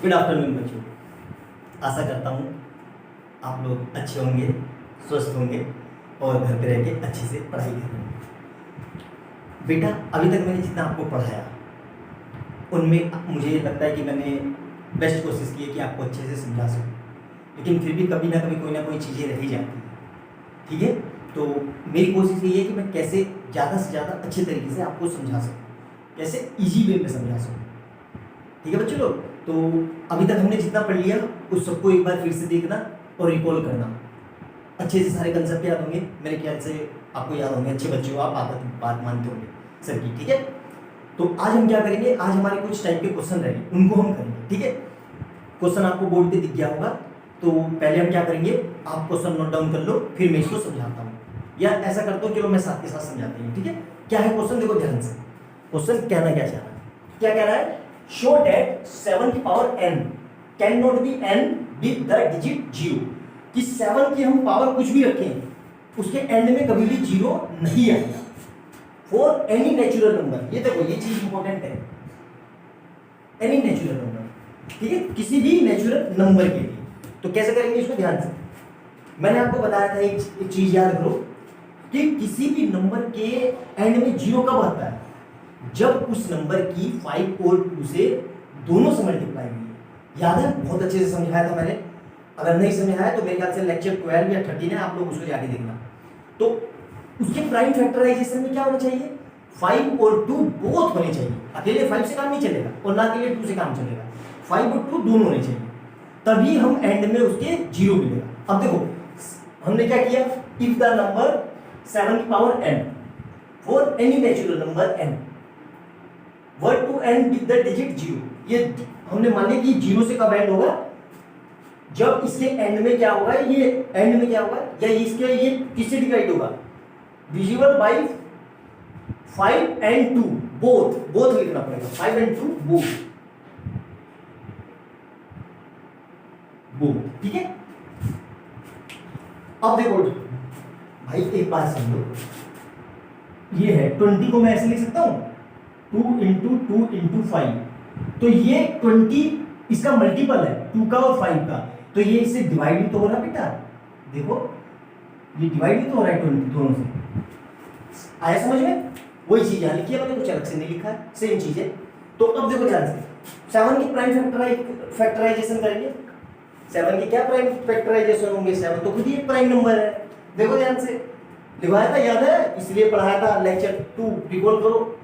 Good afternoon बच्चों। आशा करता हूँ आप लोग अच्छे होंगे, स्वस्थ होंगे और घर पे रह के अच्छे से पढ़ाई करेंगे। बेटा, अभी तक मैंने जितना आपको पढ़ाया उनमें मुझे लगता है कि मैंने बेस्ट कोशिश की है कि आपको अच्छे से समझा सकूँ, लेकिन फिर भी कभी ना कोई चीज़ें रह ही जाती हैं। ठीक है, तो मेरी कोशिश यही है कि मैं कैसे ज़्यादा से ज़्यादा अच्छे तरीके से आपको समझा सकूँ, कैसे ईजी वे में समझा सकूँ। ठीक है बच्चों लोग, तो अभी तक हमने जितना पढ़ लिया उस सबको एक बार फिर से देखना और रिकॉल करना। अच्छे से सारे कंसेप्ट याद होंगे, मेरे ख्याल से आपको याद होंगे। अच्छे बच्चे हो आप, बात मानते होंगे सर की। ठीक है, तो आज हम क्या करेंगे, आज हमारे कुछ टाइप के क्वेश्चन रहेंगे, उनको हम करेंगे। ठीक है, क्वेश्चन आपको बोर्ड पे दिख गया होगा, तो पहले हम क्या करेंगे, आप क्वेश्चन नोट डाउन कर लो, फिर मैं इसको समझाता हूँ, या ऐसा करता हूँ चलो मैं साथ के साथ समझाती हूँ। ठीक है, क्या है क्वेश्चन, देखो ध्यान से। क्वेश्चन कहना क्या चाह रहा है, क्या कह रहा है, शो दैट 7 की power n can not B n with the digit 0, कि 7 की हम पावर कुछ भी रखें उसके एंड में कभी भी 0 नहीं आएगा फॉर एनी नेचुरल नंबर। ये देखो, ये चीज इंपॉर्टेंट है, एनी नेचुरल नंबर। ठीक है, किसी भी नेचुरल नंबर के लिए। तो कैसे करेंगे इसको, ध्यान से। मैंने आपको बताया था एक चीज याद करो, कि किसी भी नंबर के एंड में 0 कब आता है, जब उस नंबर की 5 और 2 से दोनों से मल्टीप्लाई हुई है। याद है, बहुत अच्छे से समझाया था मैंने। अगर नहीं समझाया तो मेरे ख्याल से लेक्चर 12 या 13 है, आप लोग उसको जाके देखना। तो उसके प्राइम फैक्टराइजेशन में क्या होना चाहिए, 5 और 2 बोथ होने चाहिए। अकेले 5 से काम नहीं चलेगा और ना अकेले 2 से काम चलेगा, 5 और 2 दोनों होने चाहिए, तभी हम एंड में उसके 0 मिलेगा। अब देखो हमने क्या किया, इफ द नंबर 7 की power n for any natural number n were to end with the digit 0, ये हमने मान लिया कि 0 से कब एंड होगा, जब इसके एंड में क्या होगा, ये एंड में क्या होगा, या इसके ये किससे डिवाइड होगा, डिविजिबल बाय 5 and 2 बोथ लिखना पड़ेगा, 5 and 2 बोथ। ठीक है, अब देखो भाई एक बात समझो, ये है 20 को मैं ऐसे लिख सकता हूं 2 into 2 into 5, तो ये 20 इसका मल्टीपल है 2 का और 5 का, तो ये इससे डिवाइड भी तो हो रहा है बेटा। देखो ये डिवाइड भी तो हो रहा है 20 दोनों से। आया समझ में, वही चीज यहां लिखी है, मैंने कुछ अलग से नहीं लिखा है, सेम चीज है। तो अब देखो ध्यान से, 7 की प्राइम फैक्टराइजेशन करेंगे। 7 के क्या प्राइम फैक्टराइजेशन होंगे, 7 तो खुद ही एक प्राइम नंबर है। देखो ध्यान से, लिखवाया था, याद है, इसलिए पढ़ाया था लेक्चर 2, रिकॉल करो,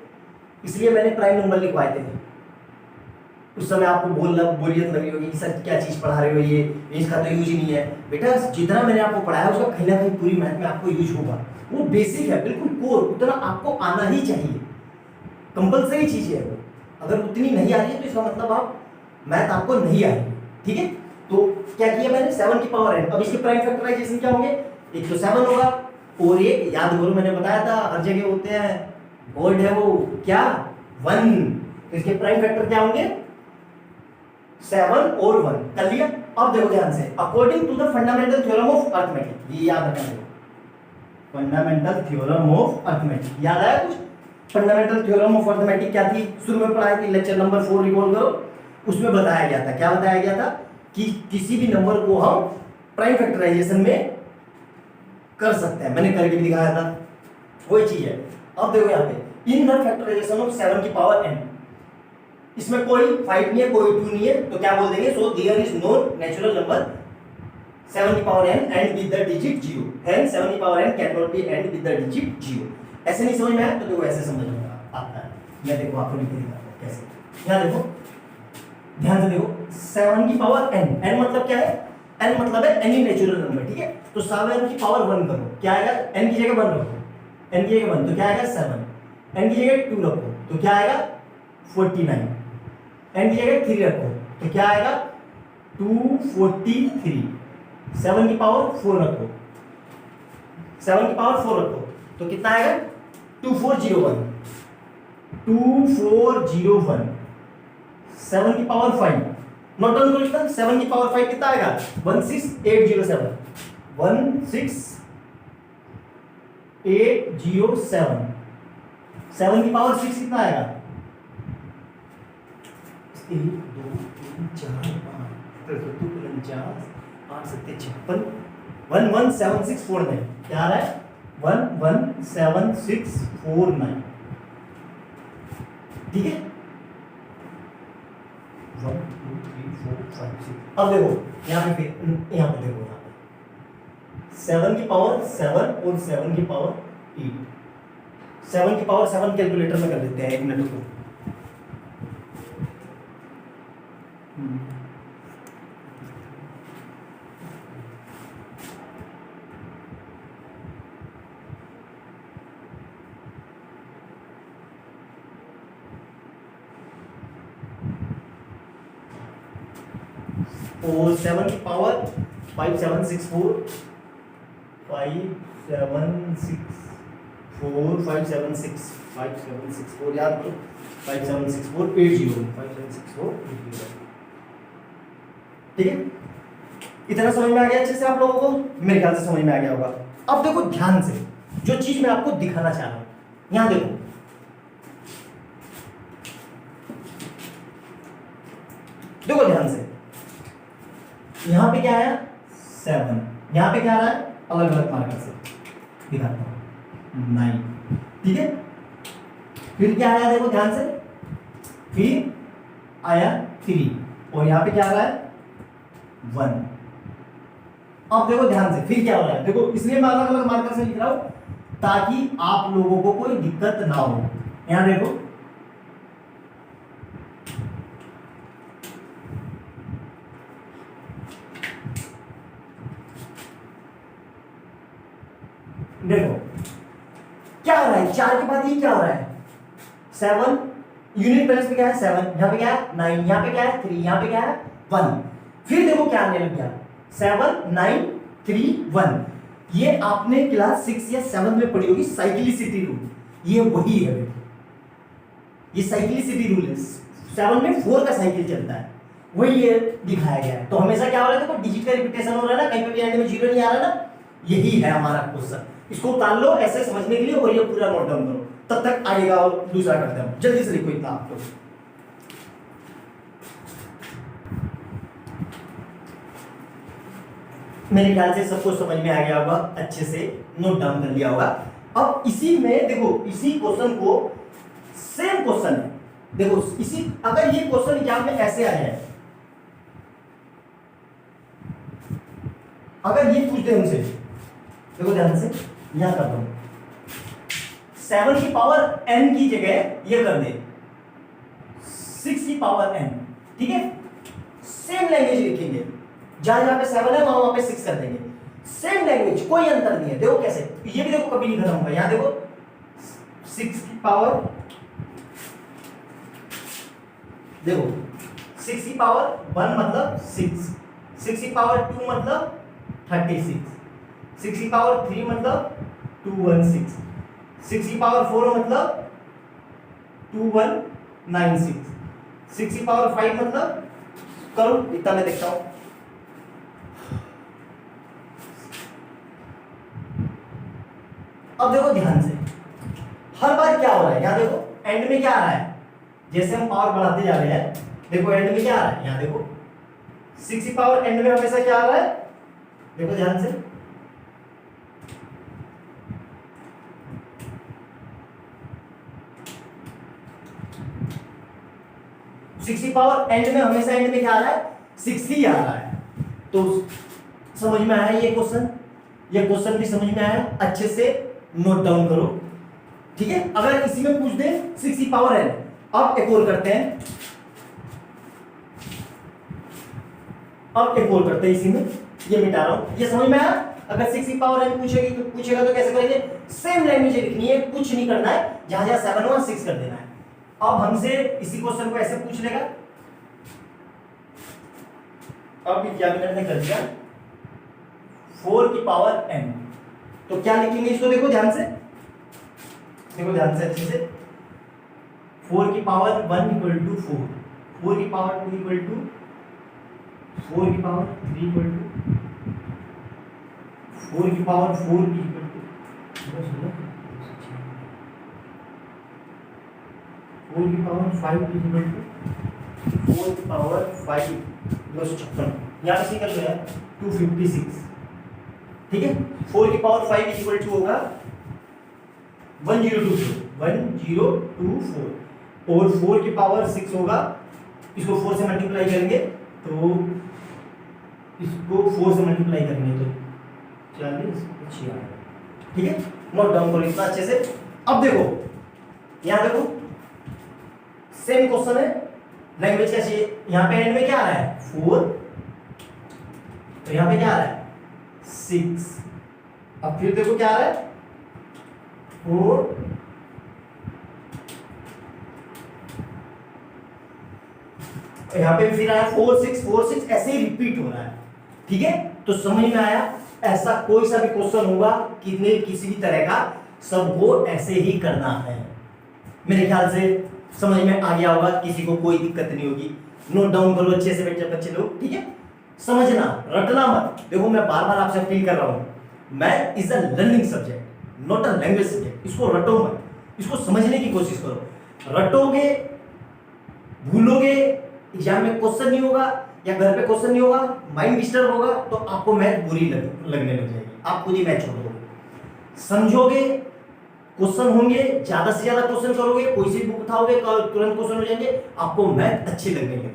इसलिए मैंने प्राइम नंबर लिखवाए थे। उस समय आपको बोरियत लगी होगी कि सर क्या चीज पढ़ा रहे हो, ये इसका तो यूज ही नहीं है। बेटा जितना मैंने आपको पढ़ाया उसका कहीं ना कहीं पूरी मैथ में आपको यूज होगा, वो बेसिक है, बिल्कुल कोर, उतना आपको आना ही चाहिए, कंपलसरी चीज है वो। अगर उतनी नहीं आ रही है तो इसका मतलब आप मैथ आपको नहीं आ रही है। ठीक है, तो क्या किया मैंने, 7 की पावर n, अब इसके प्राइम फैक्टराइजेशन क्या होंगे, एक तो 7 होगा और एक याद करो, मैंने बताया था हर जगह होते हैं, बोर्ड है वो क्या 1, इसके प्राइम फैक्टर क्या होंगे 7 और 1, कर लिया। अब देखो ध्यान से, according to the fundamental theorem of arithmetic, ये याद रखना है, फंडामेंटल थ्योरम ऑफ अरिथमेटिक, याद आया कुछ। फंडामेंटल थ्योरम ऑफ अरिथमेटिक क्या थी, शुरू में पढ़ाई थी, लेक्चर नंबर 4 रिकॉल करो, उसमें बताया गया था, क्या बताया गया था, कि किसी भी नंबर को हम प्राइम फैक्टराइजेशन में कर सकते हैं, मैंने करके भी दिखाया था, वही चीज है। अब देखो यहाँ पे, इन द फैक्टराइजेशन ऑफ 7 की पावर n, इसमें कोई 5 नहीं है, कोई 2 नहीं है, तो क्या बोल देंगे, so there is no natural number 7 की power n end with the digit 0, hence 7 की power n can not be end with the digit 0। ऐसे नहीं समझ में आया तो देखो ऐसे समझ में आता है, मैं देखो आपको लिख के दिखाता हूं कैसे। यहां देखो ध्यान से देखो, 7 की पावर n, n मतलब क्या है, n मतलब है एनी नेचुरल नंबर। ठीक है, तो 7 की पावर 1 करो, क्या आएगा, n की जगह 1 रखो, n की जगह 1 तो क्या आएगा 7, n की जगह 2 रखो तो क्या आएगा 49, n की जगह 3 रखो तो क्या आएगा 243, 7 की पावर 4 रखो, 7 की पावर 4 रखो तो कितना आएगा 2401, 2401, 7 की पावर 5, नोट डाउन करो इसका, 7 की पावर 5 कितना आएगा 16807, 16807, 7 की पावर 6 कितना आएगा 1 2 4 5 49 8 7 56 11764 क्या आ रहा है 11764 ठीक है 1 2 3 4 5 6 अब देखो यहाँ पे देखो यहाँ पे 7 की पावर 7 और 7 की पावर 8 7 की पावर 7 कैलकुलेटर में कर लेते हैं 1 मिनट को और 7 की पावर 5764 5764 याद करो 5764 80 ठीक है इतना समझ में आ गया अच्छे से आप लोगों को मेरे ख्याल से समझ में आ गया होगा अब देखो ध्यान से जो चीज मैं आपको दिखाना चाह रहा हूं यहां देखो ध्यान से यहां पे क्या आया 7 यहां पे क्या आ रहा है अलग अलग मार्कर से दिखाता हूं 9 ठीक है फिर क्या आया देखो ध्यान से फिर आया 3 और यहां पे क्या आ रहा है 1 अब देखो ध्यान से फिर क्या हो रहा है देखो इसलिए मैं अलग अलग मार्कर से लिख रहा हूं ताकि आप लोगों को कोई दिक्कत ना हो यहां देखो देखो क्या हो रहा है 4 के बाद ये क्या हो रहा है 7 यूनिट प्लेस पे क्या है 7 यहां पे क्या है 9 यहां पे क्या है 3 यहां पे क्या है 1 फिर देखो क्या आने लग गया 7 9 3 1 ये आपने क्लास 6 या 7 में पढ़ी होगी साइक्लिसिटी रूल ये वही है ये साइक्लिसिटी रूल है 7 में 4 का साइकिल चलता है वही ये दिखाया गया है तो हमेशा क्या हो रहा है देखो डिजिट का रिपीटेशन हो रहा है ना कहीं पे भी एंड में जीरो नहीं आ रहा ना यही है हमारा क्वेश्चन इसको उतार लो ऐसे समझने के लिए और ये पूरा नोट डाउन करो तब तक आएगा और दूसरा करते हैं जल्दी से लिखो इतना आप लोग मेरे ख्याल से सबको समझ में आ गया होगा अच्छे से नोट डाउन कर लिया होगा अब इसी में देखो इसी क्वेश्चन को सेम क्वेश्चन है देखो इसी अगर ये क्वेश्चन एग्जाम में ऐसे आया है अगर ये पूछते हैं हमसे देखो ध्यान से यहां कर दो 7 की पावर n की जगह ये कर दे 6 की पावर n ठीक है सेम लैंग्वेज लिखेंगे जहां जहां पे 7 है वहां पे 6 कर देंगे सेम लैंग्वेज कोई अंतर नहीं है देखो कैसे ये भी देखो कभी नहीं खत्म होगा यहां देखो 6 की पावर देखो 6 की पावर 1 मतलब 6 6 की पावर 2 मतलब 36 6 की पावर 3 मतलब 216 6 की पावर 4 मतलब 2196 6 की पावर 5 मतलब करो इतना मैं देखता हूं अब देखो ध्यान से हर बार क्या हो रहा है यहां देखो एंड में क्या आ रहा है जैसे हम पावर बढ़ाते जा रहे हैं देखो एंड में क्या आ रहा है यहां देखो 6 की पावर एंड में हमेशा क्या आ रहा है देखो ध्यान से सिक्सटी पावर एंड में हमेशा एंड में क्या आ रहा है 60 आ रहा है तो समझ में आया ये क्वेश्चन भी समझ में आया अच्छे से नोट डाउन करो ठीक है अगर इसी में पूछ दे 60 पावर एन अब एक और करते हैं इसी में ये मिटा रहा हूं ये समझ में आया अगर 60 पावर एन पूछेगा तो कैसे करेंगे सेम लैंग्वेज लिखनी है कुछ नहीं करना है जहां जहां 7 हुआ 6 कर देना है अब हमसे इसी क्वेश्चन को ऐसे पूछ लेगा अब एग्जामिनर ने कर दिया 4 की पावर n तो क्या लिखेंगे इसको देखो ध्यान से अच्छे से 4 की पावर 1 इक्वल टू 4 4 की पावर 2 इक्वल टू 4 की पावर 3 इक्वल टू 4 की पावर 4 इक्वल टू 4 की पावर 5 इक्वल टू 4 4 की पावर 5 256, यहाँ पे निकल गया 256, ठीक है। 4 की पावर 5 इज इक्वल टू होगा 1024 और 4 की पावर 6 होगा, इसको 4 से मल्टीप्लाई करेंगे तो इसको 4 से मल्टीप्लाई करेंगे तो 40 46, ठीक है। नोट डाउन करो इतना अच्छे से। अब देखो यहां देखो सेम क्वेश्चन है, लैंग्वेज कैसी है, यहां पे एंड में क्या आ रहा है 4, तो यहां पे क्या आ रहा है 6, अब फिर देखो क्या आ रहा है 4, यहां पे फिर आया 4 6 4 6, ऐसे ही रिपीट हो रहा है, ठीक है। तो समझ में आया, ऐसा कोई सा भी क्वेश्चन होगा किसी भी तरह का, सबको ऐसे ही करना है। मेरे ख्याल से समझ में आ गया होगा, किसी को कोई दिक्कत नहीं होगी। नोट डाउन करो अच्छे से बच्चे लोग, ठीक है। समझना, रटना मत। देखो मैं बार बार आपसे अपील कर रहा हूं, math is a learning subject not a language subject. इसको रटो मत, इसको समझने की कोशिश करो। रटोगे, भूलोगे, एग्जाम में क्वेश्चन नहीं होगा या घर पे क्वेश्चन नहीं होगा, माइंड डिस्टर्ब होगा, तो आपको मैथ बुरी लगने लग जाएगी, आप खुद ही मैथ छोड़ दोगे। समझोगे, क्वेश्चन होंगे, ज्यादा से ज्यादा क्वेश्चन करोगे, कोई सी बुक उठाओगे तुरंत क्वेश्चन हो जाएंगे, आपको मैथ अच्छी लगने लगेगी।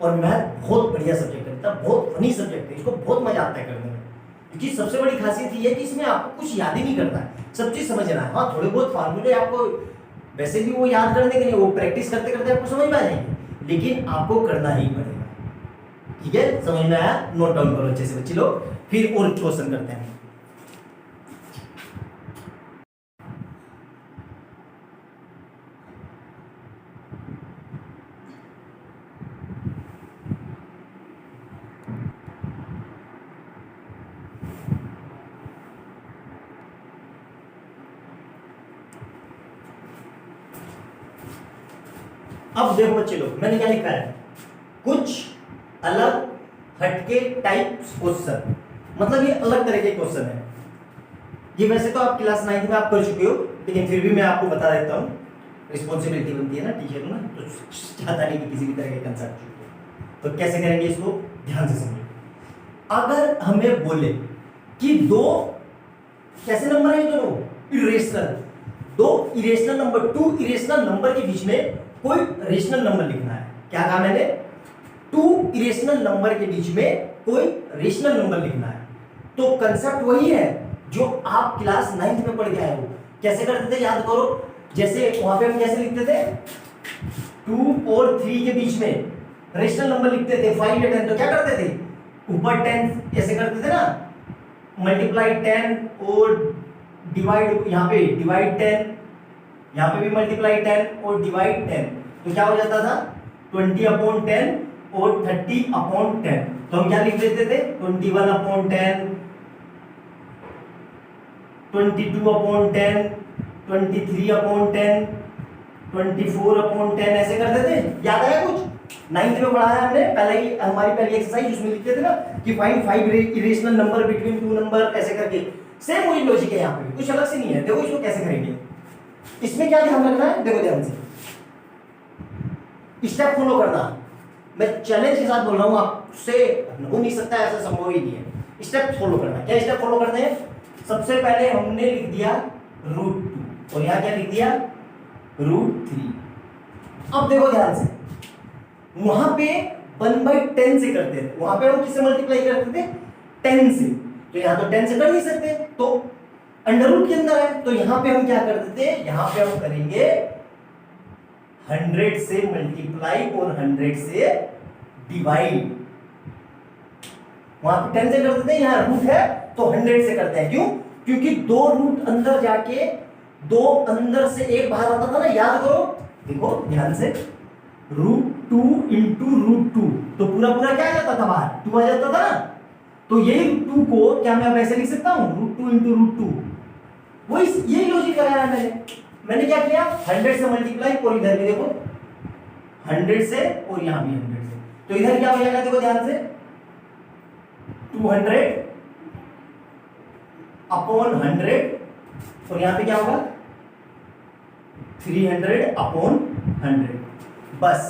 और मैथ बहुत बढ़िया सब्जेक्ट है, बहुत फनी सब्जेक्ट है, इसको बहुत मजा आता है करने में, क्योंकि सबसे बड़ी खासियत ये है कि इसमें आपको कुछ याद ही नहीं करना है, सब चीज समझना है। हाँ थोड़े बहुत फार्मूले आपको वैसे भी वो याद करने के लिए, वो प्रैक्टिस करते करते आपको समझ में आ जाएंगे, लेकिन आपको करना ही पड़ेगा, ठीक है। समझ में आया, नोट डाउन करो अच्छे से बच्चे लोग, फिर और क्वेश्चन करते हैं। अब देखो बच्चे लोग, मैंने क्या लिखा है, कुछ अलग हटके टाइप्स क्वेश्चन, मतलब ये अलग तरह के क्वेश्चन है। ये वैसे तो आप क्लास 9 में आप कर चुके हो, लेकिन फिर भी मैं आपको बता देता हूँ, रिस्पॉन्सिबिलिटी बनती है ना टीचर को ना, तो चाहता नहीं कि किसी भी तरह के कंसेप्ट छूटे। तो कैसे करेंगे इसको, ध्यान से समझिए। अगर हमें बोले कि दो कैसे नंबर है, दोनों इरेशनल, दो irrational number, two irrational number के बीच में कोई रेशनल नंबर लिखना है। क्या कहा मैंने, टू इरेशनल नंबर के बीच में कोई रेशनल नंबर लिखना है। तो कंसेप्ट वही है जो आप क्लास 9 में पढ़ के आए हो। कैसे करते थे याद करो, जैसे वहां पे हम कैसे लिखते थे, 2 और 3 के बीच में रेशनल नंबर लिखते थे, 5 या 10, तो क्या करते थे, ऊपर 10 ऐसे करते थे ना, मल्टीप्लाई 10 और डिवाइड, यहाँ पे डिवाइड 10, यहाँ पे भी मल्टीप्लाई 10 और डिवाइड 10, तो क्या हो जाता था 20/10 और 30/10। तो हम क्या लिख देते थे, 21/10, 22/10, 23/10, 24/10, ऐसे करते थे। याद आया कुछ, 9th में पढ़ा है हमने, हमारी पहली एक्सरसाइज उसमें लिखते थे ना कि find 5 irrational number between 2 number, ऐसे करके। सेम वही लॉजिक है यहाँ पे, कुछ अलग से नहीं है। देखो इसको कैसे करेंगे, इसमें क्या ध्यान रखना है, देखो ध्यान से स्टेप फॉलो करना। मैं चैलेंज के साथ बोल रहा हूं, आपसे हो नहीं सकता, ऐसा संभव ही नहीं है। स्टेप फॉलो करना, क्या स्टेप फॉलो करते हैं, सबसे पहले हमने लिख दिया √2 और यहां क्या लिख दिया √3। अब देखो ध्यान से, वहां पे 1/10 से करते थे, वहां पे हम किससे मल्टीप्लाई करते थे, 10 से, तो यहां तो 10 से कर नहीं सकते, तो अंडर रूट के अंदर है, तो यहां पे हम क्या करते थे, यहां पे हम करेंगे 100 से मल्टीप्लाई और 100 से डिवाइड। वहां पे 10 से करते थे, यहां रूट है तो 100 से करते हैं। क्यों, क्योंकि 2 रूट अंदर जाके 2 अंदर से 1 बाहर आता था ना, याद करो, देखो ध्यान से, √2 इंटू √2, तो पूरा क्या आ जाता था बाहर, 2 आ जाता था ना। तो यही √2 को क्या मैं अब ऐसे लिख सकता हूं, √2 इंटू √2, वही यही लॉजिक लगाया मैंने क्या किया, 100 से मल्टीप्लाई और इधर भी देखो 100 से और यहां भी 100 से, तो इधर क्या हो जाएगा, देखो ध्यान से, 200/100 और यहां पे क्या होगा 300/100। बस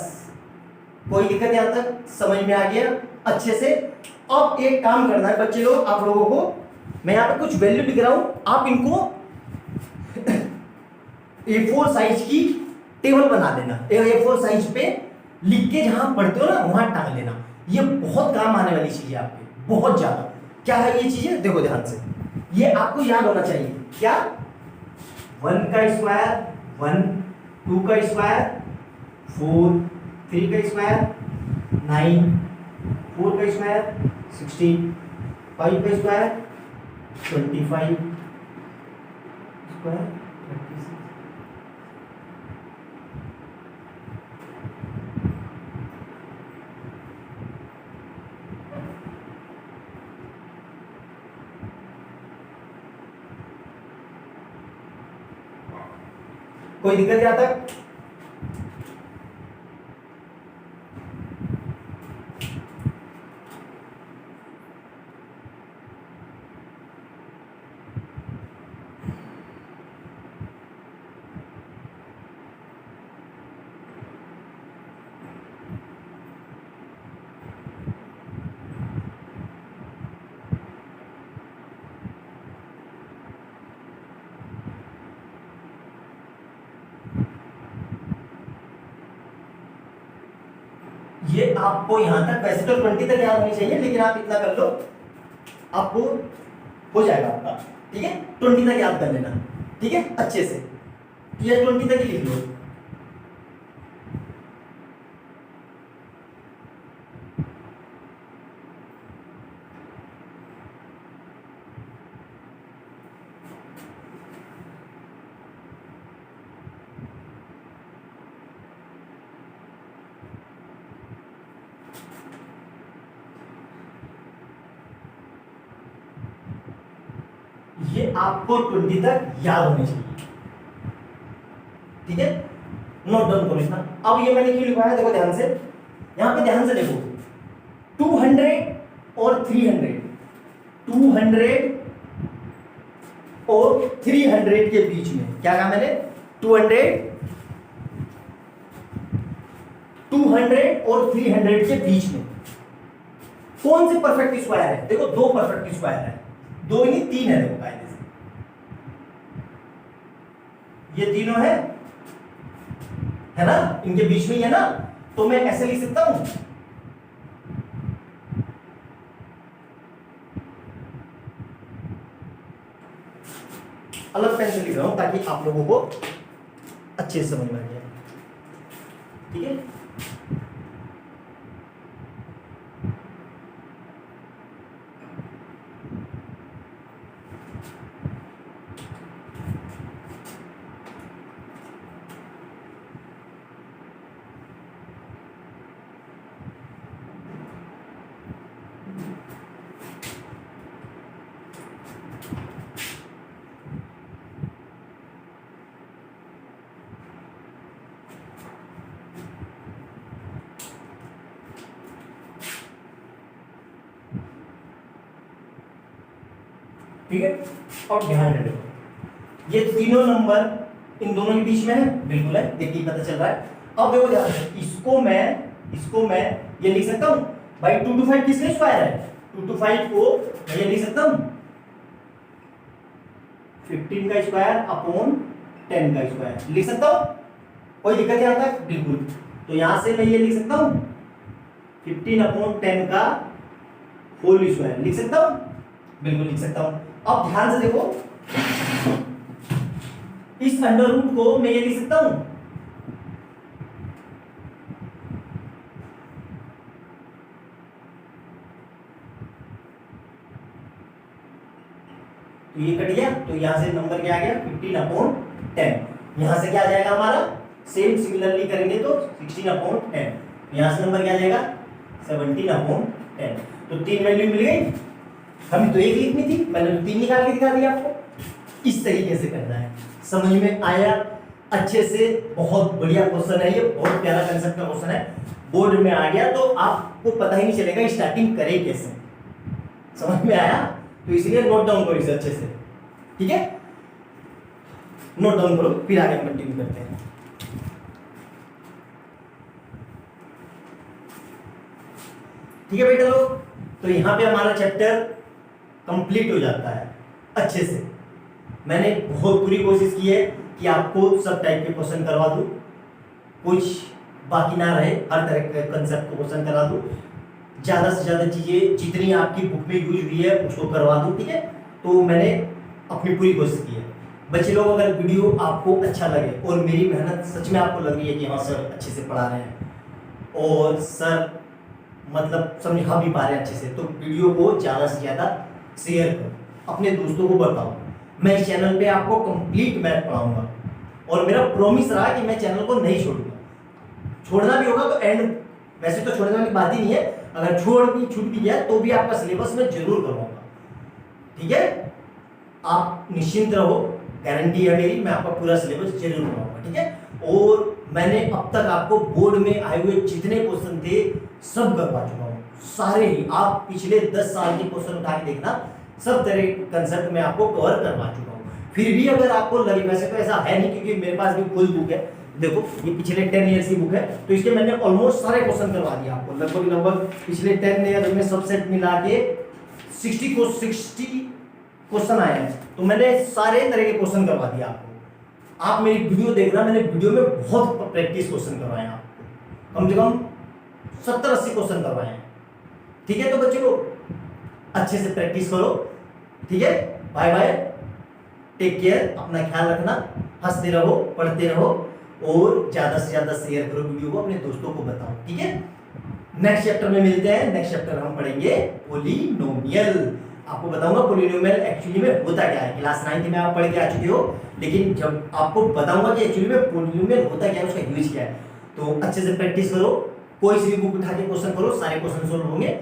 कोई दिक्कत यहाँ तक समझ में आ गया अच्छे से? अब एक काम करना है बच्चे लोग, आप लोगों को मैं यहाँ पे कुछ वैल्यू लिख रहा हूं, आप इनको A4 साइज की टेबल बना देना। A4 साइज पे लिख के जहां पढ़ते हो ना वहां टांग लेना। ये बहुत काम आने वाली चीज है आपके, बहुत ज्यादा। क्या है ये चीजें? देखो ध्यान से, ये आपको याद होना चाहिए। क्या? 1 का स्क्वायर 1, 2 का स्क्वायर 4, 3 का स्क्वायर 9, 4 का स्क्वायर 16, 5 का स्क्वायर 25, स्क्वायर 36। कोई दिक्कत यहाँ तक? ये आपको यहां तक वैसे तो 20 तक याद होनी चाहिए, लेकिन आप इतना कर लो आपको हो जाएगा आपका। ठीक है, 20 तक याद कर लेना। ठीक है, अच्छे से ये 20 तक ही लिख लो। ये आपको 20 तक याद होने चाहिए। ठीक है, नोट डाउन करो इतना। अब ये मैंने क्यों लिखवाया, देखो ध्यान से, यहां पे ध्यान से देखो। 200 और 300, 200 और 300 के बीच में क्या कहा मैंने? 200 और 300 के बीच में कौन से परफेक्ट स्क्वायर है? देखो दो परफेक्ट स्क्वायर है, दो ही नहीं 3 है। देखो कायदे से ये तीनों है ना, इनके बीच में ही है ना, तो मैं ऐसे लिख सकता हूं, अलग पेन से लिख रहा हूं ताकि आप लोगों को अच्छे से समझ में आ जाए। ठीक है, ठीक है, और ध्यान रखो ये तीनों नंबर इन दोनों के बीच में है, बिल्कुल है, देखिए पता चल रहा है। अब देखो ध्यान से, इसको मैं ये लिख सकता हूं भाई 2 to 5 किसका स्क्वायर है? 2 to 5 को मैं ये लिख सकता हूं 15 का स्क्वायर अपॉन 10 का स्क्वायर लिख सकता हूं। कोई दिक्कत यहां तक? बिल्कुल। तो यहां से मैं ये लिख सकता हूं 15 अपॉन 10 का होल स्क्वायर लिख सकता हूं, बिल्कुल लिख सकता हूं। अब ध्यान से देखो, इस अंडर रूट को मैं ये लिख सकता हूं तो ये कट गया, तो यहां से नंबर क्या आ गया 15 अपॉन 10। यहां से क्या आ जाएगा हमारा, सेम सिमिलरली करेंगे तो 16 अपॉन 10। यहां से नंबर क्या आ जाएगा 17 अपॉन 10। तो 3 वैल्यू मिल गई, हमें तो एक लिखनी थी, मैंने तो 3 निकाल के दिखा दिया आपको। इस तरीके से करना है, समझ में आया अच्छे से? बहुत बढ़िया क्वेश्चन है ये, बहुत प्यारा कंसेप्ट का क्वेश्चन है, बोर्ड में आ गया तो आपको पता ही नहीं चलेगा स्टार्टिंग करे कैसे। समझ में आया? तो इसलिए नोट डाउन करो इसे अच्छे से। ठीक है, नोट डाउन करो, फिर आगे कंटिन्यू करते हैं। ठीक है बेटा लोग, तो यहाँ पे हमारा चैप्टर कंप्लीट हो जाता है अच्छे से। मैंने बहुत पूरी कोशिश की है कि आपको सब टाइप के क्वेश्चन करवा दूं, कुछ बाकी ना रहे, हर तरह के कंसेप्ट को क्वेश्चन करा दूं, ज़्यादा से ज़्यादा चीज़ें जितनी आपकी बुक में यूज हुई है उसको करवा दूं। ठीक है, तो मैंने अपनी पूरी कोशिश की है। बच्चे लोग, अगर वीडियो आपको अच्छा लगे और मेरी मेहनत सच में आपको लग रही है कि हाँ सर अच्छे से पढ़ा रहे हैं और सर मतलब समझा भी पा रहे हैं अच्छे से, तो वीडियो को ज़्यादा से ज़्यादा शेयर करो, अपने दोस्तों को बताओ। मैं इस चैनल पे आपको कंप्लीट मैथ पढ़ाऊंगा और मेरा प्रॉमिस रहा कि मैं चैनल को नहीं छोड़ूंगा। छोड़ना भी होगा तो एंड, वैसे तो छोड़ने वाली बात ही नहीं है, अगर छूट भी गया तो भी आपका सिलेबस मैं जरूर करवाऊंगा। ठीक है, आप निश्चिंत रहो, गारंटी है मेरी, मैं आपका पूरा सिलेबस जरूर करवाऊंगा। ठीक है, और मैंने अब तक आपको बोर्ड में आए हुए जितने क्वेश्चन थे सब करवा चुका हूँ, सारे ही। आप पिछले 10 साल के क्वेश्चन उठा के देखना, सब तरह के कंसेप्ट में आपको कवर करवा चुका हूँ। फिर भी अगर आपको लगे, वैसे तो ऐसा है नहीं क्योंकि मेरे पास भी फुल बुक है, देखो ये पिछले 10 ईयर्स की बुक है, तो इसके मैंने ऑलमोस्ट सारे क्वेश्चन करवा दिए आपको, लगभग पिछले 10 ईयर में सब सेट मिला के 60 क्वेश्चन आए हैं, तो मैंने सारे तरह के क्वेश्चन करवा दिए आपको। आप मेरी वीडियो देखना, मैंने वीडियो में बहुत प्रैक्टिस क्वेश्चन करवाए हैं आपको, कम से कम 70-80 क्वेश्चन करवाए हैं। ठीक है, तो बच्चों अच्छे से प्रैक्टिस करो। ठीक है, बाय बाय, टेक केयर, अपना ख्याल रखना, हंसते रहो, पढ़ते रहो और ज्यादा से ज्यादा शेयर करो वीडियो को, अपने दोस्तों को बताओ। ठीक है, नेक्स्ट चैप्टर में मिलते हैं। नेक्स्ट चैप्टर हम पढ़ेंगे पोलिनोमियल। आपको बताऊंगा पोलिनोमियल एक्चुअली में होता क्या है। क्लास 9 में आप पढ़ के आ चुके हो, लेकिन जब आपको बताऊंगा कि एक्चुअली में पोलिनोमियल होता क्या है, उसका यूज क्या है, तो अच्छे से प्रैक्टिस करो, कोई सी भी बुक उठा के क्वेश्चन करो, सारे क्वेश्चन सोल्व होंगे।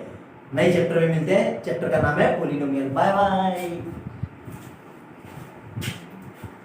नए चैप्टर में मिलते हैं, चैप्टर का नाम है पोलिनोमियल। Bye bye.